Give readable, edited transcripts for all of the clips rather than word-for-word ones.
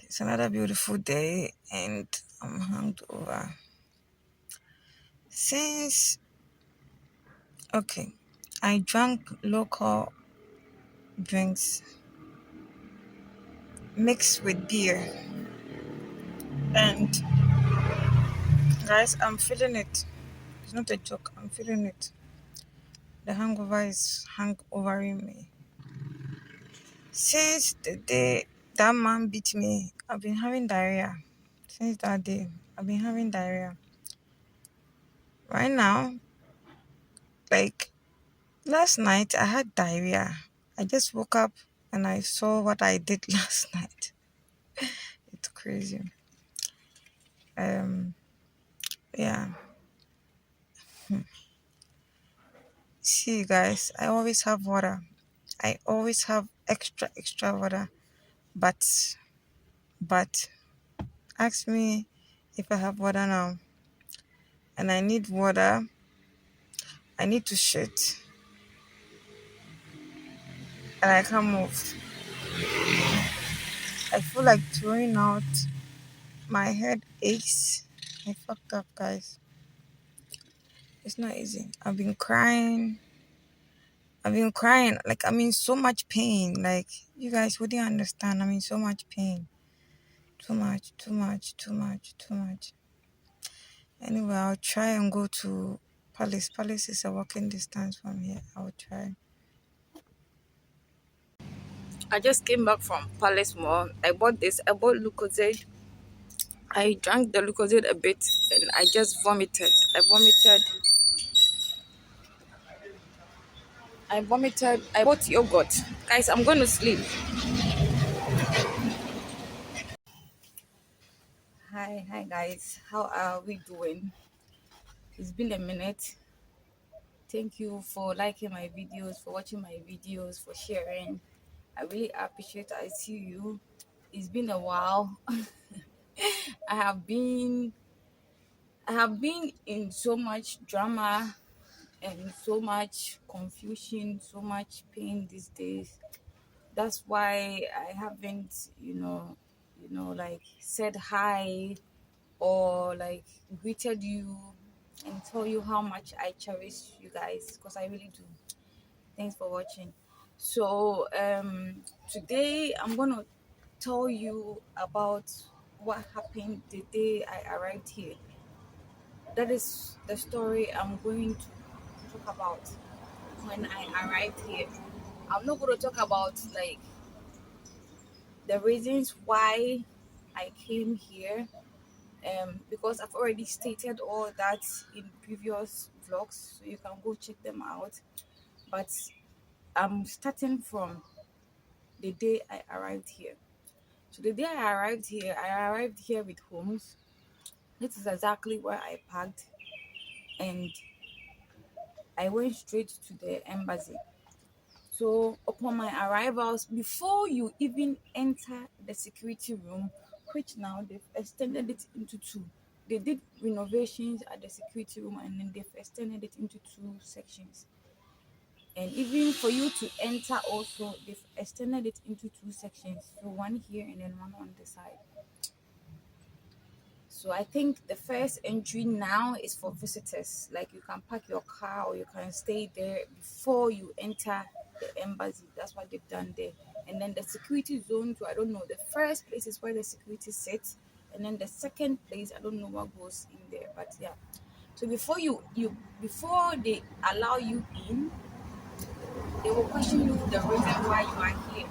It's another beautiful day and I'm hungover. Since, okay, I drank local drinks mixed with beer. And guys, I'm feeling it. It's not a joke, I'm feeling it. The hangover is hangovering me. Since the day that man beat me, I've been having diarrhea. Since that day, I've been having diarrhea. Right now, like last night, I had diarrhea. I just woke up and I saw what I did last night. It's crazy. Um, yeah. See, guys, I always have water. I always have extra water. But, but, ask me if I have water now and I need water. I need to shit and I can't move. I feel like throwing out. My head aches. I fucked up, guys. It's not easy. I've been crying. Like, I'm in so much pain. Like, you guys wouldn't understand. I'm in so much pain. Too much. Anyway, I'll try and go to Palace. Palace is a walking distance from here. I'll try. I just came back from Palace Mall. I bought this. I bought Lucozade. I drank the Lucozade a bit and I just vomited. I vomited. I bought yogurt. Guys, I'm going to sleep. Hi guys. How are we doing? It's been a minute. Thank you for liking my videos, for watching my videos, for sharing. I really appreciate it. I see you. It's been a while. I have been I have been in so much drama and so much confusion, so much pain these days. That's why I haven't, like said hi or like greeted you and tell you how much I cherish you guys because I really do. Thanks for watching. So today I'm gonna tell you about what happened the day I arrived here. That is the story I'm going to talk about when I arrived here. I'm not gonna talk about like the reasons why I came here because I've already stated all that in previous vlogs, so you can go check them out. But I'm starting from the day I arrived here. So the day I arrived here with homes. This is exactly where I parked, and I went straight to the embassy. So upon my arrivals, before you even enter the security room, which now they've extended it into two. They did renovations at the security room and then they've extended it into two sections. And even for you to enter also, they've extended it into two sections. So one here and then one on the side. So I think the first entry now is for visitors. Like you can park your car or you can stay there before you enter the embassy. That's what they've done there. And then the security zone too, I don't know. The first place is where the security sits, and then the second place, I don't know what goes in there. But yeah. So before they allow you in, they will question you the reason why you are here.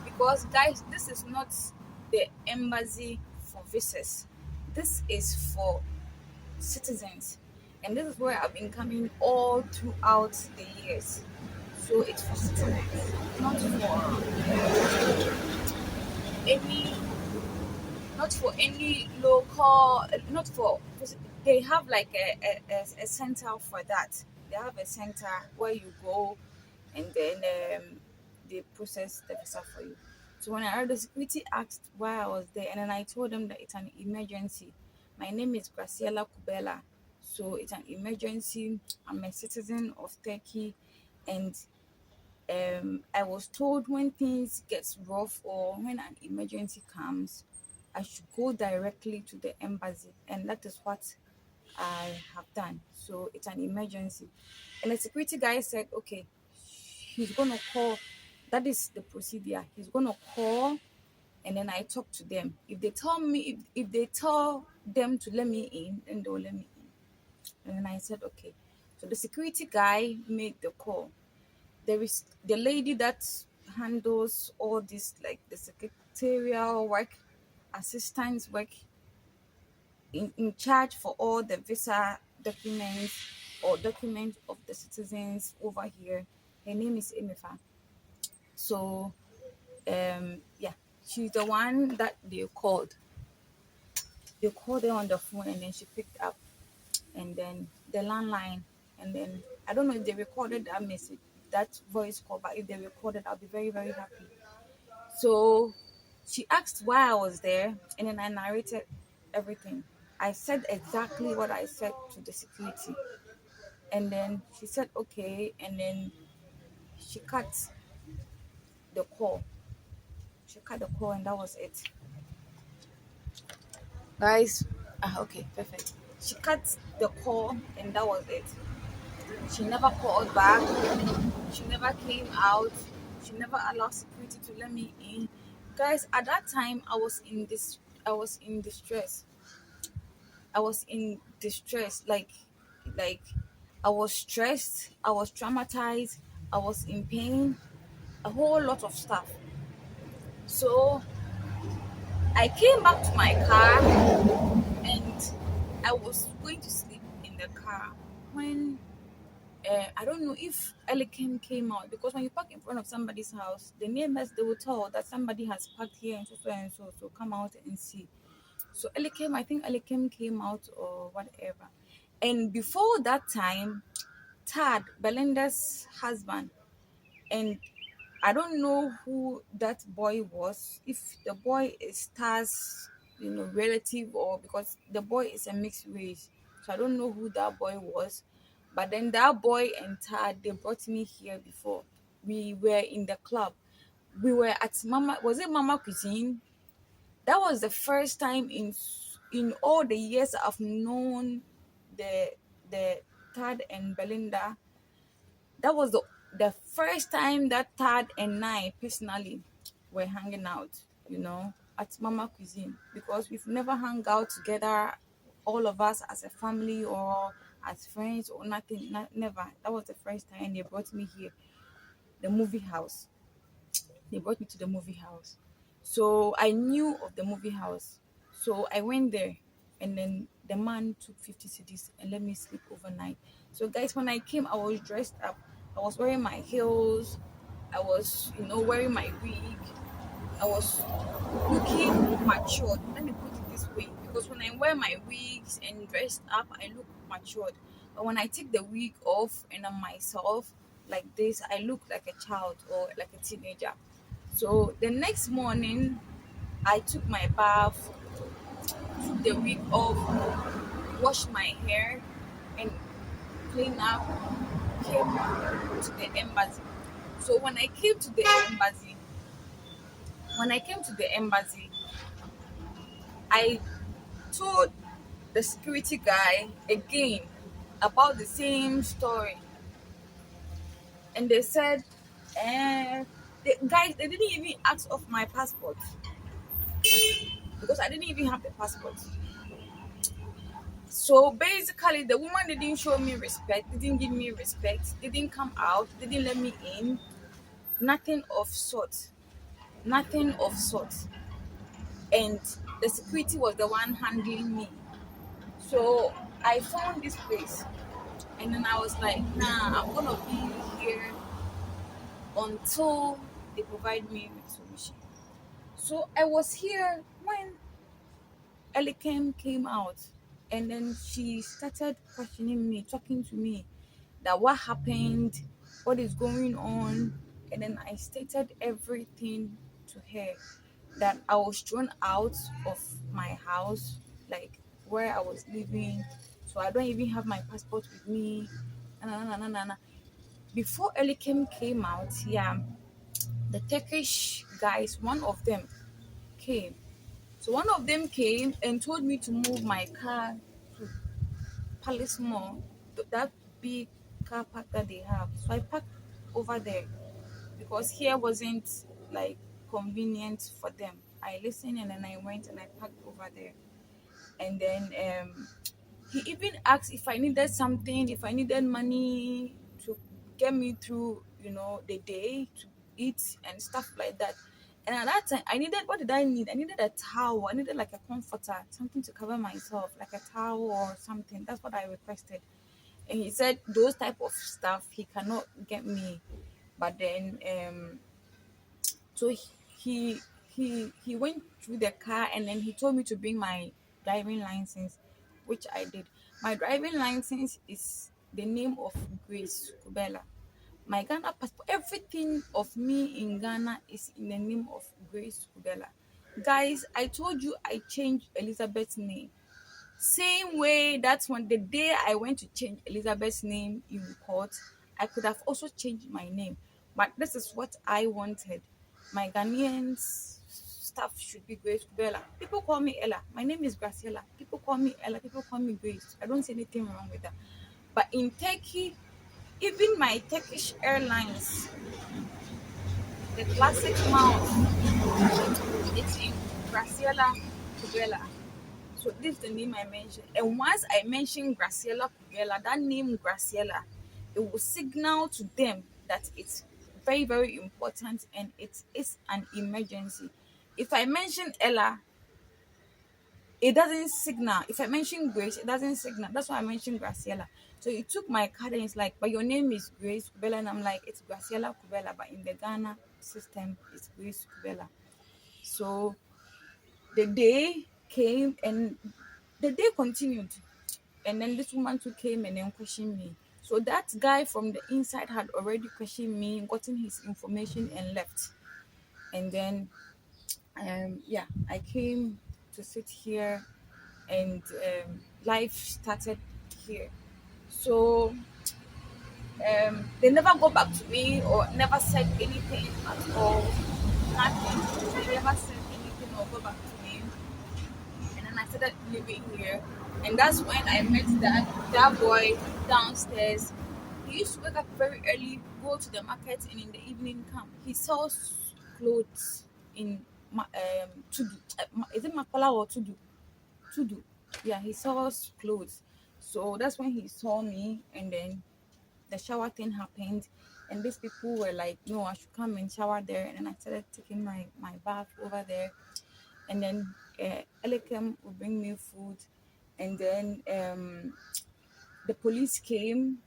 Because guys, this is not the embassy for visitors. This is for citizens. And this is where I've been coming all throughout the years. So it's for citizens, not for any local, not for, they have like a center for that. They have a center where you go and then they process the visa for you. So when I heard the security asked why I was there, and then I told them that it's an emergency. My name is Graciela Kubela. So it's an emergency. I'm a citizen of Turkey, and I was told when things get rough or when an emergency comes, I should go directly to the embassy, and that is what I have done. So it's an emergency. And the security guy said, okay, he's gonna call. That is the procedure. He's gonna call, and then I talk to them. If they tell me, if they tell them to let me in, then they'll let me in. And then I said, okay. So the security guy made the call. There is the lady that handles all this, like the secretarial work, assistance work, in charge for all the visa documents or documents of the citizens over here. Her name is Emifa. So yeah, she's the one that they called. They called her on the phone, and then she picked up, and then the landline, and then I don't know if they recorded that message, that voice call, but if they recorded, I'll be very, very happy. So she asked why I was there, and then I narrated everything. I said exactly what I said to the security, and then she said okay, and then she cut the call. She cut the call, and that was it, guys. Okay, perfect. She cut the call, and that was it. She never called back. She never came out. She never allowed security to let me in. Guys, at that time I was in this. I was in distress. I was in distress. Like I was stressed. I was traumatized. I was in pain. A whole lot of stuff. So I came back to my car, and I was going to sleep in the car when I don't know if Elikim came out, because when you park in front of somebody's house, the neighbors, they will tell that somebody has parked here and so and so, so come out and see. So Elikim, I think Elikim came out or whatever. And before that time, Tad, Belinda's husband, and I don't know who that boy was. If the boy is Taz, relative, or because the boy is a mixed race, so I don't know who that boy was. But then that boy and Tad, they brought me here before. We were in the club. We were at Mama. Was it Mama Cuisine? That was the first time in all the years I've known the the Tad and Belinda. That was the first time that Tad and I personally were hanging out, at Mama Cuisine, because we've never hung out together, all of us as a family or as friends or nothing, never. That was the first time they brought me here, the movie house. They brought me to the movie house. So I knew of the movie house. So I went there, and then the man took 50 cedis and let me sleep overnight. So guys, when I came, I was dressed up. I was wearing my heels. I was, wearing my wig. I was looking matured. Let me put it this way, because when I wear my wigs and dressed up, I look matured. But when I take the wig off and I'm myself like this, I look like a child or like a teenager. So the next morning, I took my bath, took the wig off, washed my hair, and cleaned up, came to the embassy. So when I came to the embassy, I told the security guy again about the same story, and they said, the guys, they didn't even ask of my passport, because I didn't even have the passport. So basically, the woman didn't show me respect, didn't give me respect, didn't come out, didn't let me in. Nothing of sort. Nothing of sort. And the security was the one handling me. So I found this place, and then I was like, nah, I'm gonna be here until they provide me with solution. So I was here when Elikem came out, and then she started questioning me, talking to me, that what happened, what is going on, and then I stated everything to her, that I was thrown out of my house, like where I was living, so I don't even have my passport with me. Na, na, na, na, na. Before Elikem came out, yeah, the Turkish guys, one of them came So one of them came and told me to move my car to Palace Mall, that big car park that they have. So I parked over there because here wasn't like convenient for them. I listened and then I went and I parked over there. And then he even asked if I needed something, if I needed money to get me through, the day to eat and stuff like that. And at that time, I needed, what did I need? I needed a towel. I needed like a comforter, something to cover myself, like a towel or something. That's what I requested. And he said those type of stuff he cannot get me. But then so he went through the car and then he told me to bring my driving license, which I did. My driving license is the name of Grace Kubela. My Ghana passport, everything of me in Ghana is in the name of Grace Kubela. Guys, I told you I changed Elizabeth's name. Same way that's when the day I went to change Elizabeth's name in court, I could have also changed my name. But this is what I wanted. My Ghanaian stuff should be Grace Kubela. People call me Ella. My name is Graciela. People call me Ella. People call me Grace. I don't see anything wrong with that. But in Turkey, even my Turkish Airlines, the classic mount, it's in Graciela Kubela. So this is the name I mentioned. And once I mention Graciela Kubela, that name Graciela, it will signal to them that it's very, very important and it is an emergency. If I mention Ella, it doesn't signal. If I mention Grace, it doesn't signal. That's why I mentioned Graciela. So he took my card and it's like, but your name is Grace Kubela. And I'm like, it's Graciela Kubela, but in the Ghana system, it's Grace Kubela. So the day came and the day continued. And then this woman too came and then questioned me. So that guy from the inside had already questioned me, gotten his information and left. And then yeah, I came to sit here and life started here. So they never go back to me or never said anything at all. Nothing. They never said anything or go back to me. And then I started living here. And that's when I met that boy downstairs. He used to wake up very early, go to the market, and in the evening come. He sells clothes in Tudu. Is it Makala or Tudu? Tudu. Yeah, he sells clothes. So that's when he saw me, and then the shower thing happened. And these people were like, no, I should come and shower there. And then I started taking my bath over there. And then Elikem would bring me food. And then the police came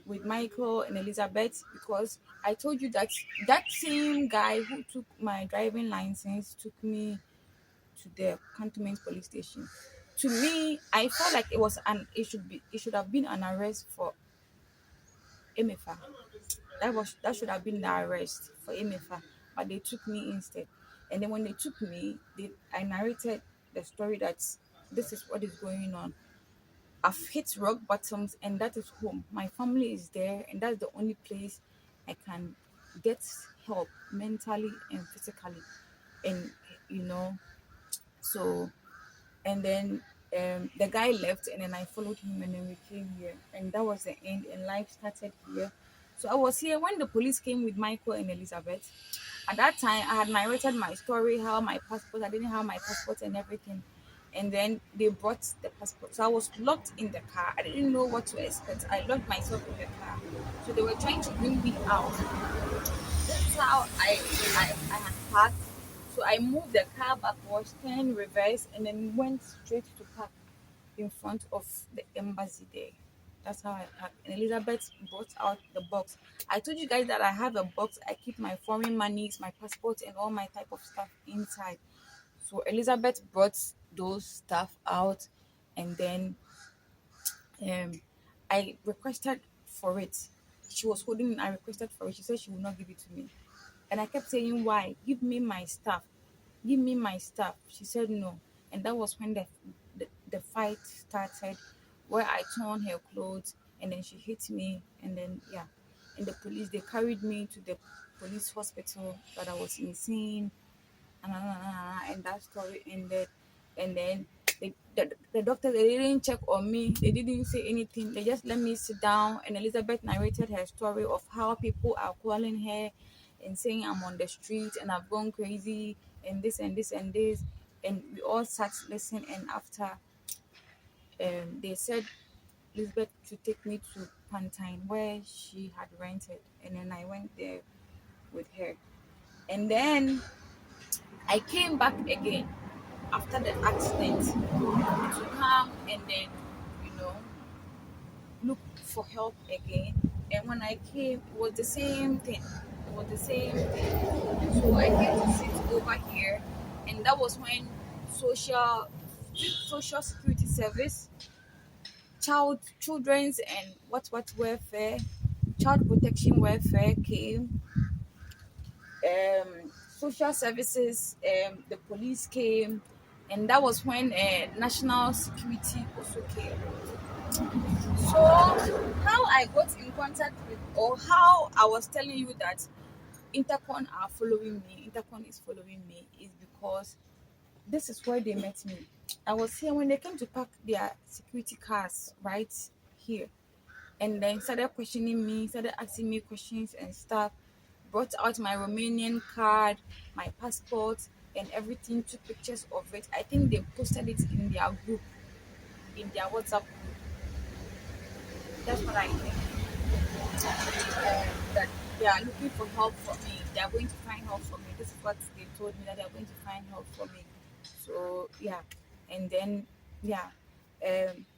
with Michael and Elizabeth because I told you that that same guy who took my driving license took me to the cantonment police station. To me, I felt like it should have been an arrest for Emefa. That should have been the arrest for Emefa, but they took me instead. And then when they took me, I narrated the story that this is what is going on. I've hit rock bottoms, and that is home. My family is there, and that's the only place I can get help mentally and physically. And you know, so and then the guy left, and then I followed him, and then we came here, and that was the end. And life started here. So I was here when the police came with Michael and Elizabeth. At that time, I had narrated my story, how my passport, I didn't have my passport and everything. And then they brought the passport. So I was locked in the car. I didn't know what to expect. I locked myself in the car. So they were trying to bring me out. That's how I had parked. So I moved the car backwards, turned reverse, and then went straight to park in front of the embassy there. That's how I parked. And Elizabeth brought out the box. I told you guys that I have a box. I keep my foreign monies, my passport, and all my type of stuff inside. So Elizabeth brought those stuff out, and then um, I requested for it. She was holding it. I requested for it. She said she would not give it to me. And I kept saying, why? Give me my stuff. Give me my stuff. She said no. And that was when the fight started, where I torn her clothes and then she hit me. And then, yeah. And the police, they carried me to the police hospital that I was insane. And and that story ended. And then the doctor, they didn't check on me, they didn't say anything, they just let me sit down, and Elizabeth narrated her story of how people are calling her and saying I'm on the street and I've gone crazy and this and this and this. And we all sat listening, and after they said Elizabeth to take me to Pantine where she had rented, and then I went there with her. And then I came back again after the accident to come and then, you know, look for help again. And when I came, it was the same thing. It was the same thing. So I came to sit over here, and that was when social security service, children's and what welfare, child protection welfare came, social services, the police came, and that was when national security also came. So how I got in contact with, or how I was telling you that Intercon are following me, Intercon is following me, is because this is where they met me. I was here when they came to park their security cars right here, and then started questioning me, started asking me questions and stuff. Brought out my Romanian card, my passport, and everything. Took pictures of it. I think they posted it in their group, in their WhatsApp group. That's what I think. That they are looking for help for me. They are going to find help for me. This is what they told me, that they are going to find help for me. So yeah, and then yeah,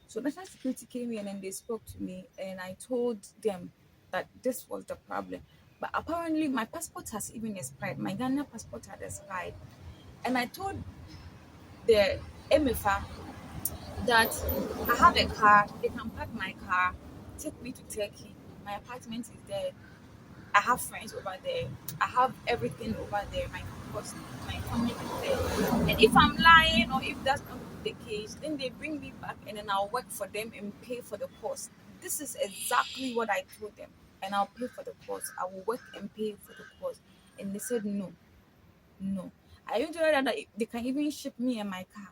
so national security came in and they spoke to me, and I told them that this was the problem. But apparently my passport has even expired. My Ghana passport had expired, and I told the MFA that I have a car. They can park my car, take me to Turkey. My apartment is there. I have friends over there. I have everything over there. My family is there. And if I'm lying, or if that's not the case, then they bring me back and then I'll work for them and pay for the cost. This is exactly what I told them. And I'll pay for the cost. I will work and pay for the cost. And they said no, no. I even told them that they can even ship me and my car,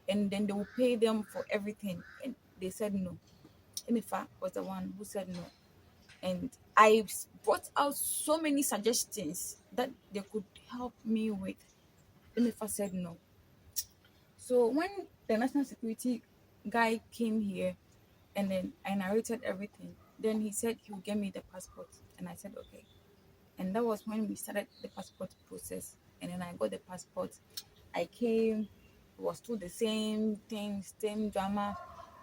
and then they will pay them for everything. And they said no. Emifa was the one who said no. And I brought out so many suggestions that they could help me with. Emifa said no. So when the national security guy came here, and then I narrated everything, then he said he would get me the passport, and I said okay. And that was when we started the passport process. And then I got the passport. I came, it was still the same thing, same drama.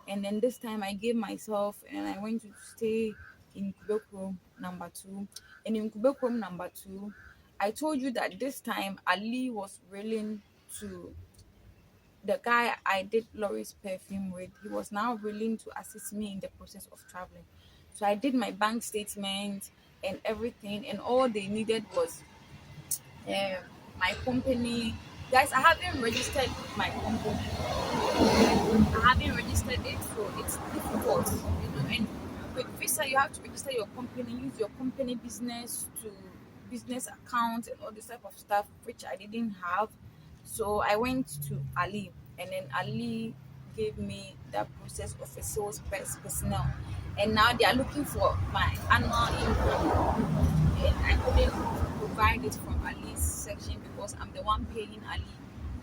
And then this time I gave myself, and I went to stay in Quebec room number 2. And in Quebec room number 2, I told you that this time Ali was willing to, the guy I did Laurie's perfume with, he was now willing to assist me in the process of traveling. So I did my bank statement and everything, and all they needed was um, my company. Guys, I haven't registered my company. I haven't registered it, so it's difficult, And with visa, you have to register your company, use your company business account, and all this type of stuff, which I didn't have. So I went to Ali, and then Ali gave me that process of a sales personnel, and now they are looking for my annual income, and I couldn't provide it from Ali's section because I'm the one paying Ali.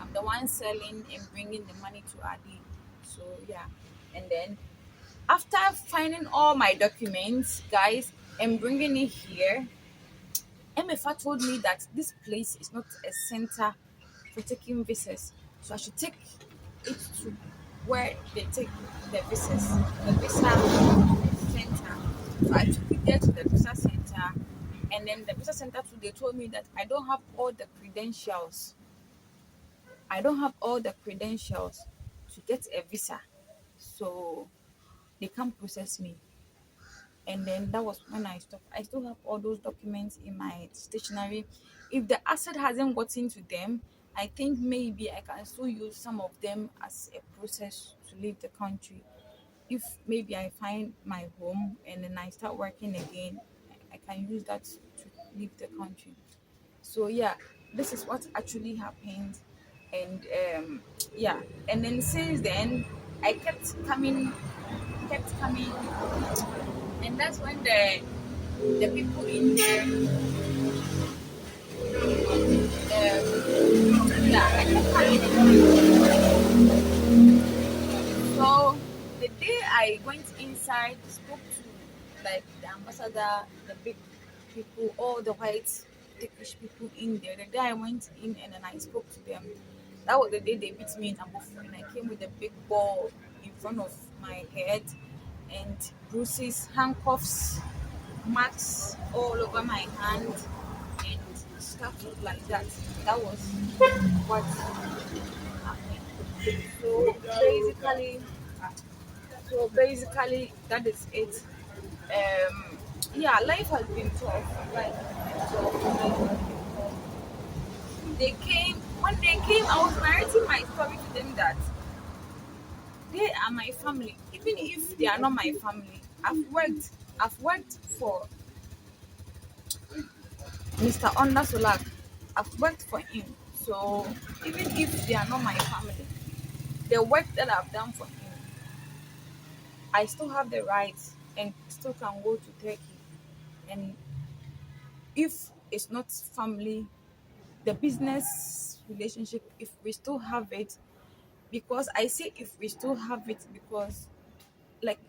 I'm the one selling and bringing the money to Ali. So yeah, and then after finding all my documents, guys, and bringing it here, MFA told me that this place is not a center for taking visas, so I should take it to where they take the visas, the visa center. So I took it there to the visa center, and then the visa center too, they told me that I don't have all the credentials. I don't have all the credentials to get a visa, so they can't process me. And then that was when I stopped. I still have all those documents in my stationery. If the asset hasn't gotten to them, I think maybe I can still use some of them as a process to leave the country. If maybe I find my home and then I start working again, I can use that to leave the country. So yeah, this is what actually happened. And yeah, and then since then I kept coming, and that's when the people in there, yeah, I kept coming. So the day I went inside, spoke to like the ambassador, the big people, all the white Turkish people in there. The day I went in and then I spoke to them, that was the day they beat me in Ambofu, and I came with a big ball in front of my head and bruises, handcuffs, marks all over my hand and stuff like that. That was what happened. So basically, that is it. Yeah, life has been tough. Life has been tough. Life has been tough. When they came, I was narrating my story to them that they are my family, even if they are not my family. I've worked for Mr. Onda Solak. I've worked for him. So even if they are not my family, the work that I've done for him, I still have the rights and still can go to Turkey. And if it's not family, the business relationship, if we still have it, because I say if we still have it, because like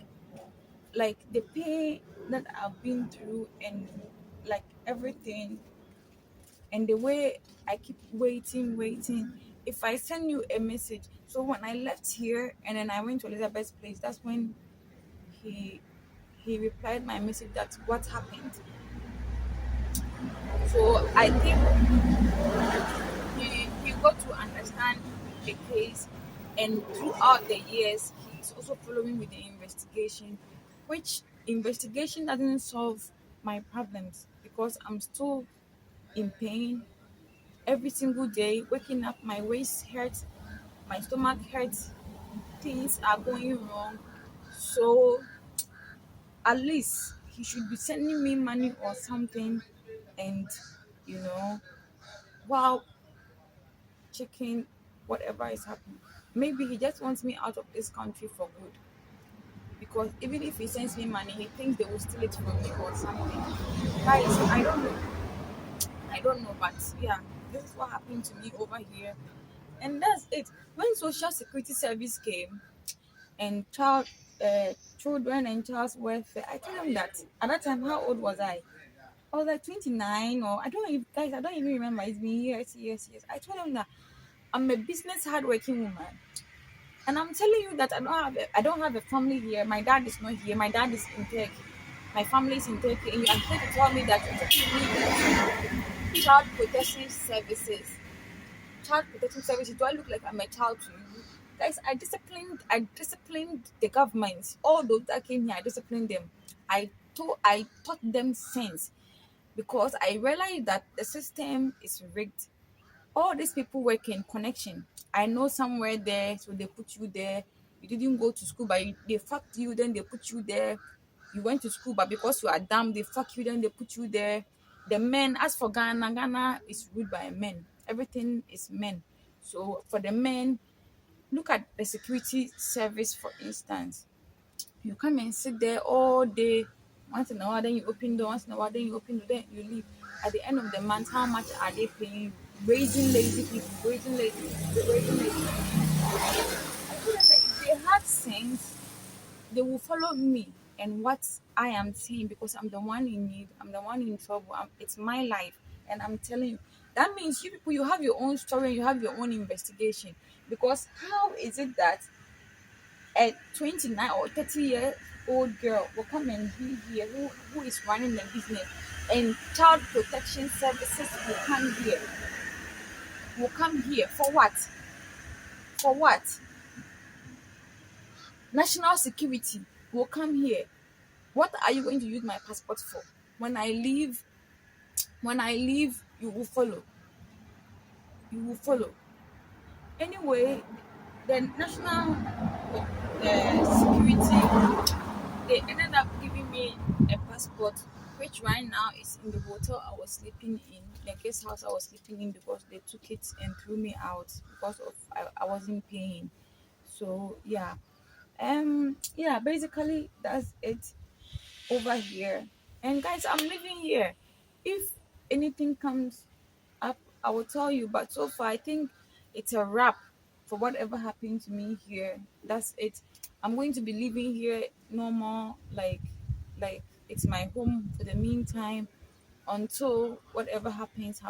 the pain that I've been through and like everything, and the way I keep waiting. If I send you a message, so when I left here and then I went to Elizabeth's place, that's when he he replied my message that what happened. So I think he got to understand the case, and throughout the years he's also following with the investigation, which investigation doesn't solve my problems because I'm still in pain every single day. Waking up, my waist hurts, my stomach hurts, things are going wrong. So at least he should be sending me money or something, and you know, while checking whatever is happening. Maybe he just wants me out of this country for good. Because even if he sends me money, he thinks they will steal it from me or something. Guys, I don't know, but yeah, this is what happened to me over here. And that's it. When Social Security Service came and children and child welfare, I told them that at that time, how old was I? I was like 29, or I don't even remember. It's been years. I told them that I'm a business hardworking woman. And I'm telling you that I don't have a family here. My dad is not here. My dad is in Turkey. My family is in Turkey, and you are here to tell me that you're taking me to child protection services. Child protection services. Do I look like I'm a child to you? Guys, I disciplined the government. All those that came here, I disciplined them. I taught them sense because I realized that the system is rigged. All these people work in connection. I know somewhere there, so they put you there. You didn't go to school, but they fucked you, then they put you there. You went to school, but because you are dumb, they fuck you, then they put you there. The men, as for Ghana is ruled by men. Everything is men. So for the men, look at the security service, for instance. You come and sit there all day. Once in a while, then you open door. Once in a while, then you open door. Then you leave. At the end of the month, how much are they paying you? Raising lazy people, raising lazy people. I told them that if they had sense, they will follow me and what I am saying because I'm the one in need. I'm the one in trouble. It's my life, and I'm telling you. That means you people, you have your own story and you have your own investigation. Because how is it that a 29 or 30-year-old girl will come and be here who is running the business, and child protection services will come here for what? For what? National security will come here. What are you going to use my passport for? When I leave you will follow. Anyway, the national security, they ended up giving me a passport, which right now is in the hotel I was sleeping in. a guest house I was sleeping in because they took it and threw me out because of I wasn't paying. So yeah, yeah, basically that's it over here. And guys, I'm living here. If anything comes up, I will tell you. But so far, I think it's a wrap for whatever happened to me here. That's it. I'm going to be living here normal, like it's my home for the meantime until whatever happens.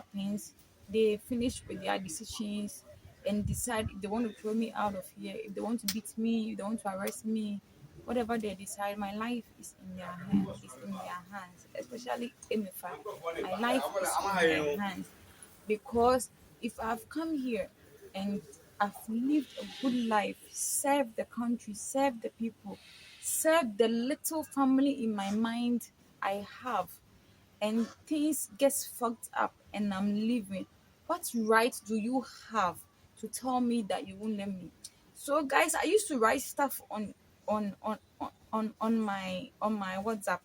They finish with their decisions and decide if they want to throw me out of here, if they want to beat me, if they want to arrest me, whatever they decide. My life is in their hands. It's in their hands, especially Emifa. My life is in their hands because if I've come here and I've lived a good life, served the country, served the people, served the little family in my mind I have, and things gets fucked up and I'm leaving, what right do you have to tell me that you won't let me? So guys, I used to write stuff on my WhatsApp.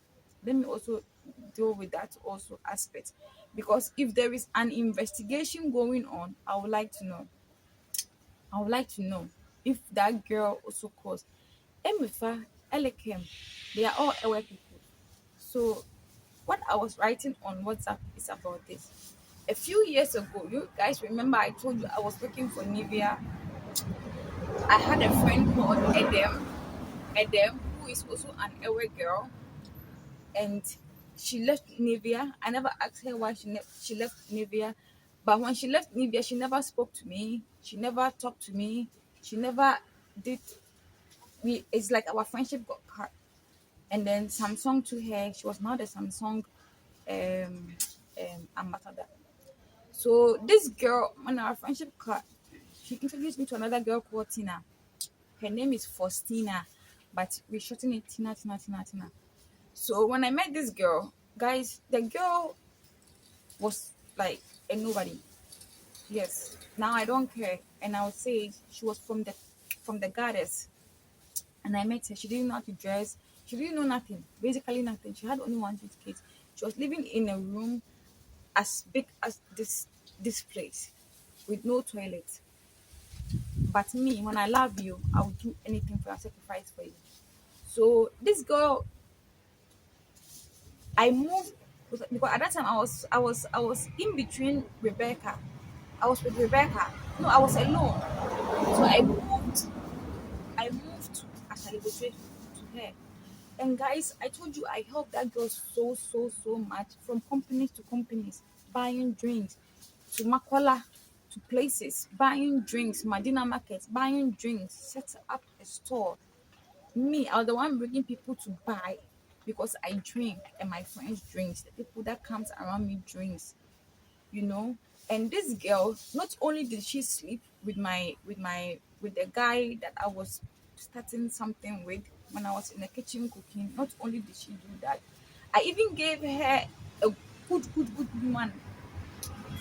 Let me also deal with that also aspect, because if there is an investigation going on, I would like to know if that girl also caused Emifa, Elekem, they are all Ewe people. So what I was writing on WhatsApp is about this. A few years ago, you guys remember I told you I was working for Nivea. I had a friend called Edem, who is also an Ewe girl, and she left Nivea. I never asked her why she left Nivea, but when she left Nivea, she never spoke to me. She never talked to me. She never did. It's like our friendship got cut. And then Samsung to her, she was now the Samsung um, ambassador. So this girl, when our friendship cut, she introduced me to another girl called Tina. Her name is Faustina, but we shorten it Tina. So when I met this girl, guys, the girl was like a nobody. Yes. Now I don't care, and I would say she was from the goddess. And I met her. She didn't know how to dress. She didn't know nothing. Basically nothing. She had only one suitcase. She was living in a room as big as this place with no toilet. But me, when I love you, I will do anything for you, sacrifice for you. So this girl, I moved because at that time I was in between Rebecca. I was with Rebecca. No, I was alone. So I moved to Ashalibotwe to her. And guys, I told you I helped that girl so much, from companies to companies, buying drinks, to Makola, to places, buying drinks, Madina Market, buying drinks, set up a store. Me, I was the one bringing people to buy because I drink and my friends drinks. The people that comes around me drinks. And this girl, not only did she sleep with the guy that I was starting something with when I was in the kitchen cooking. Not only did she do that, I even gave her a good woman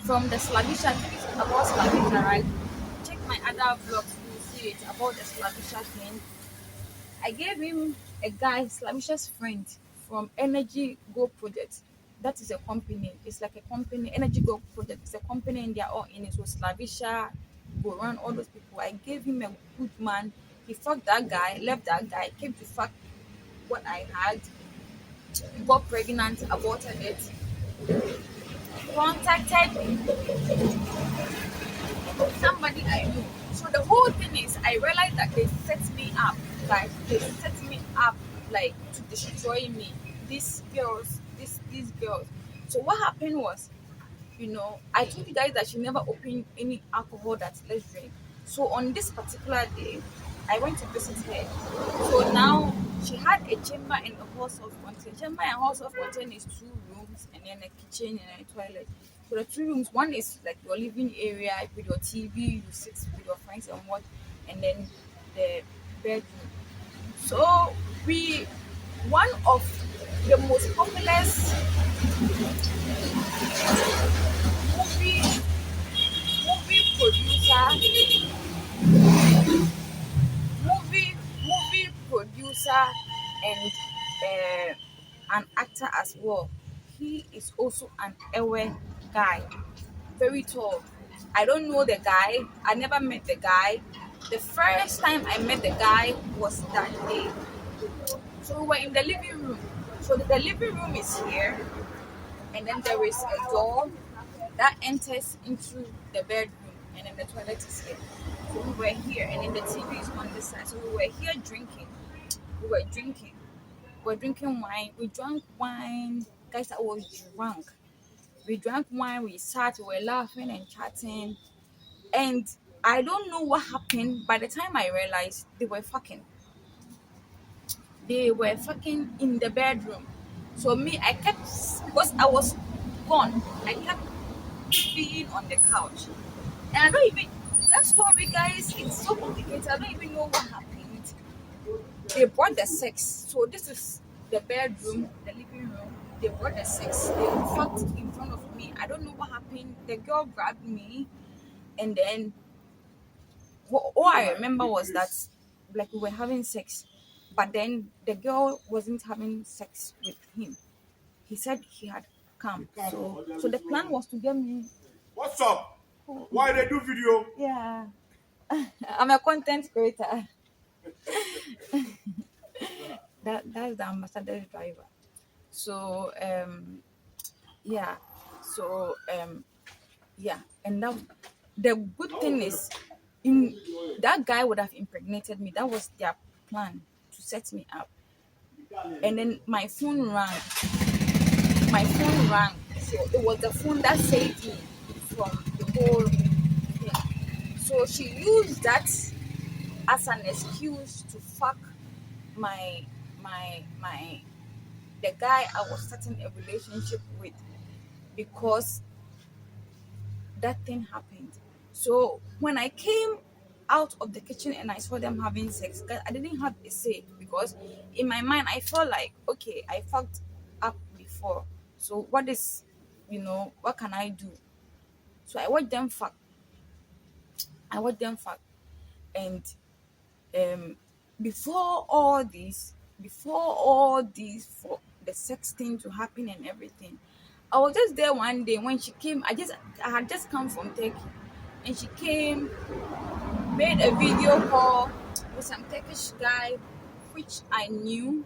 from the Slavisha thing. It's about Slavisha, right? Check my other vlogs, you will see it about the Slavisha thing. I gave him a guy, Slavisha's friend, from Energy Go Project. That is a company. It's like a company. Energy Go Project is a company, and they're all in it. So Slavisha, Go run all those people. I gave him a good man. He fucked that guy, left that guy, came to fuck what I had, got pregnant, aborted it, contacted somebody I know. So the whole thing is, I realized that they set me up, guys. They set me up like to destroy me. These girls. So what happened was, I told you guys that she never opened any alcohol that let's drink. So on this particular day, I went to visit her. So now she had a chamber and a hall of content. Chamber and hall of content is 2 rooms and then a kitchen and a toilet. So the 2 rooms, one is like your living area with your TV, you sit with your friends and watch, and then the bedroom. So we, one of the most popular movie movie producer, movie producer, and an actor as well. He is also an Ewe guy. very tall. I don't know the guy. I never met the guy. The first time I met the guy was that day. So we were in the living room. So the living room is here, and then there is a door that enters into the bedroom, and then the toilet is here. So we were here, and then the TV is on this side. So we were here drinking. We were drinking. We were drinking wine. We drank wine. Guys, I was drunk. We drank wine. We sat. We were laughing and chatting. And I don't know what happened. By the time I realized, they were fucking. They were fucking in the bedroom. So me, I kept, because I was gone. I kept being on the couch. And I don't even, that story, guys, it's so complicated. I don't even know what happened. They brought the sex. So this is the bedroom, the living room. They brought the sex. They fucked in front of me. I don't know what happened. The girl grabbed me, and then all I remember was that like we were having sex, but then the girl wasn't having sex with him. He said he had come. So the plan was to get me. What's up? Why they do video? Yeah. I'm a content creator. That's the ambassador driver. So yeah. So yeah, and that the good thing is, in that guy would have impregnated me. That was their plan, to set me up. And then my phone rang. My phone rang. So it was the phone that saved me from the whole thing. So she used that as an excuse to fuck my my the guy I was starting a relationship with, because that thing happened. So when I came out of the kitchen and I saw them having sex, 'cause I didn't have a say, because in my mind I felt like, okay, I fucked up before. So what is, what can I do? So I watched them fuck. I watched them fuck. And um before all this, for the sex thing to happen and everything, I was just there one day when she came. I had just come from Turkey, and she came, made a video call with some Turkish guy, which I knew.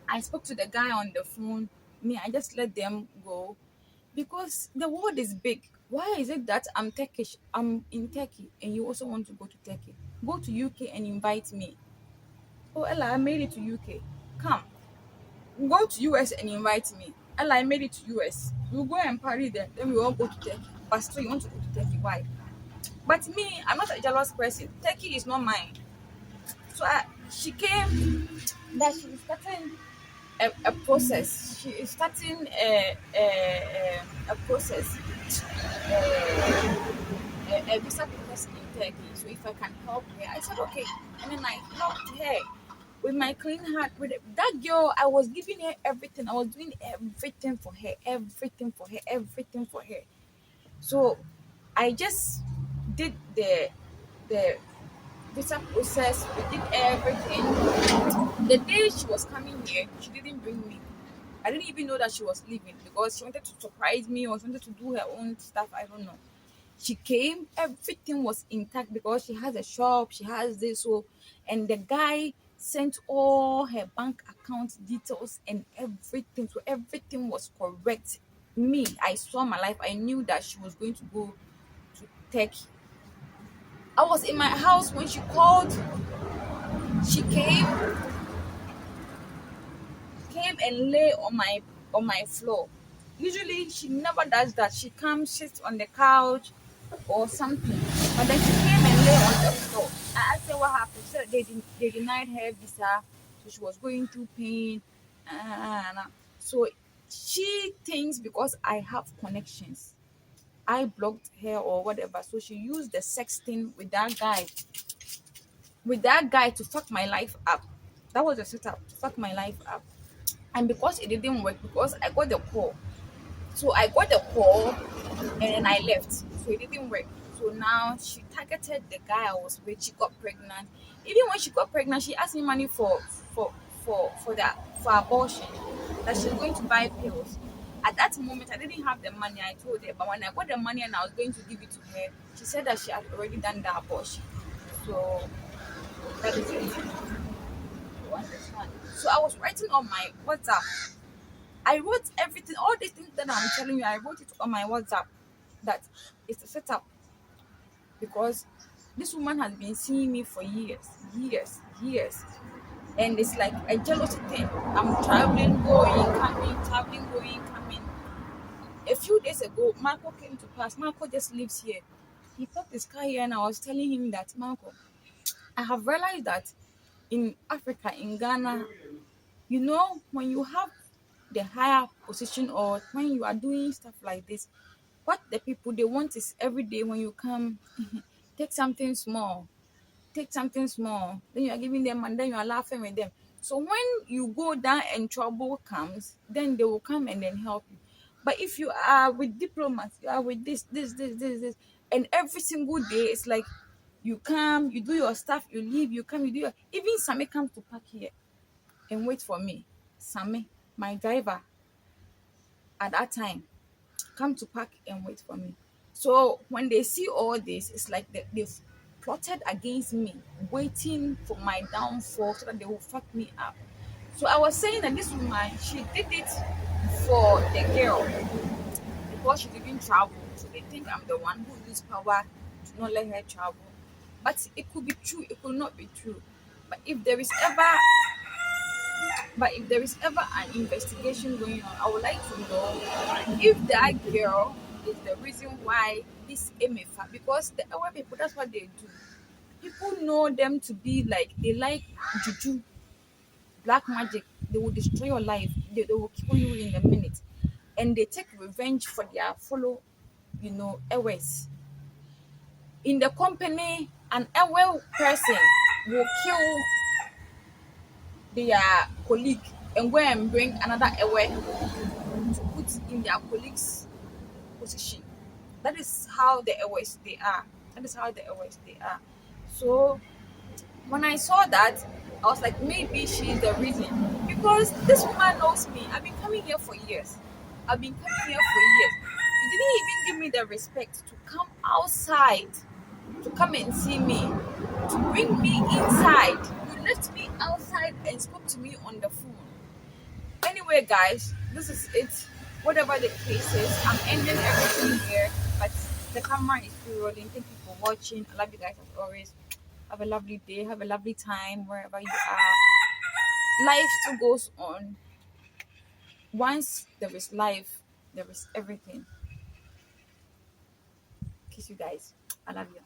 I spoke to the guy on the phone. Me, I just let them go, because the world is big. Why is it that I'm Turkish, I'm in Turkey, and you also want to go to Turkey? Go to UK and invite me. Oh, Ella, I made it to UK. Come, go to US and invite me. Ella, I made it to US. We'll go and party there. Then we all go to Turkey. But still, you want to go to Turkey? Why? But me, I'm not a jealous person. Turkey is not mine. So she came, that she is starting a process. She is starting a process, a visa process in Turkey. So if I can help her, I said okay. And then I helped her with my clean heart. With that girl, I was giving her everything. I was doing everything for her, everything for her, everything for her. So I just did the visa process. We did everything. The day she was coming here, she didn't bring me. I didn't even know that she was leaving, because she wanted to surprise me or she wanted to do her own stuff. I don't know. She came, everything was intact, because she has a shop, she has this. So, and the guy sent all her bank account details and everything. So everything was correct. Me, I saw my life. I knew that she was going to go to Turkey. I was in my house when she called. She came and lay on my floor. Usually she never does that. She comes, sits on the couch or something. But then she came and lay on the floor. I asked her what happened. So they denied her visa. So she was going through pain. So she thinks because I have connections, I blocked her or whatever. So she used the sexting with that guy to fuck my life up. That was the setup, to fuck my life up. And because it didn't work, because I got the call. So I got the call and then I left. So it didn't work. So now she targeted the guy I was with. She got pregnant. Even when she got pregnant, she asked me money for that, for abortion. That she's going to buy pills. At that moment, I didn't have the money. I told her, but when I got the money and I was going to give it to her, she said that she had already done the abortion. So that is it. You understand? So I was writing on my WhatsApp. I wrote everything, all these things that I'm telling you. I wrote it on my WhatsApp. That it's a setup because this woman has been seeing me for years, and it's like a jealousy thing. I'm traveling, going, coming, traveling, going, coming. A few days ago, Marco came to pass. Marco just lives here. He parked his car here, and I was telling him that, Marco, I have realized that in Africa, in Ghana, when you have the higher position or when you are doing stuff like this, what the people they want is every day when you come, take something small, take something small, then you are giving them and then you are laughing with them. So when you go down and trouble comes, then they will come and then help you. But if you are with diplomats, you are with this, and every single day it's like you come, you do your stuff, you leave, you come, you do your, even Sammy comes to park here and wait for me. Sammy, my driver at that time, come to park and wait for me. So when they see all this, it's like they've plotted against me, waiting for my downfall so that they will fuck me up. So I was saying that this woman, she did it for the girl because she didn't travel. So they think I'm the one who used power to not let her travel. But it could be true, it could not be true. But if there is ever an investigation going on, I would like to know if that girl is the reason why this Emefa, because the our people, that's what they do. People know them to be like, they like juju, black magic. They will destroy your life. They will kill you in a minute. And they take revenge for their follow, Ewes. In the company, an Ewe person will kill their colleague and go and bring another Ewe to put in their colleague's position. That is how the Ewes they are. That is how the Ewes they are. So when I saw that, I was like, maybe she is the reason. Because this woman knows me. I've been coming here for years. I've been coming here for years. You didn't even give me the respect to come outside to come and see me, to bring me inside. You left me outside and spoke to me on the phone. Anyway, guys, this is it. Whatever the case is, I'm ending everything here. But the camera is still rolling. Thank you for watching. I love you guys as always. Have a lovely day. Have a lovely time wherever you are. Life still goes on. Once there is life, there is everything. Kiss you guys. I love you.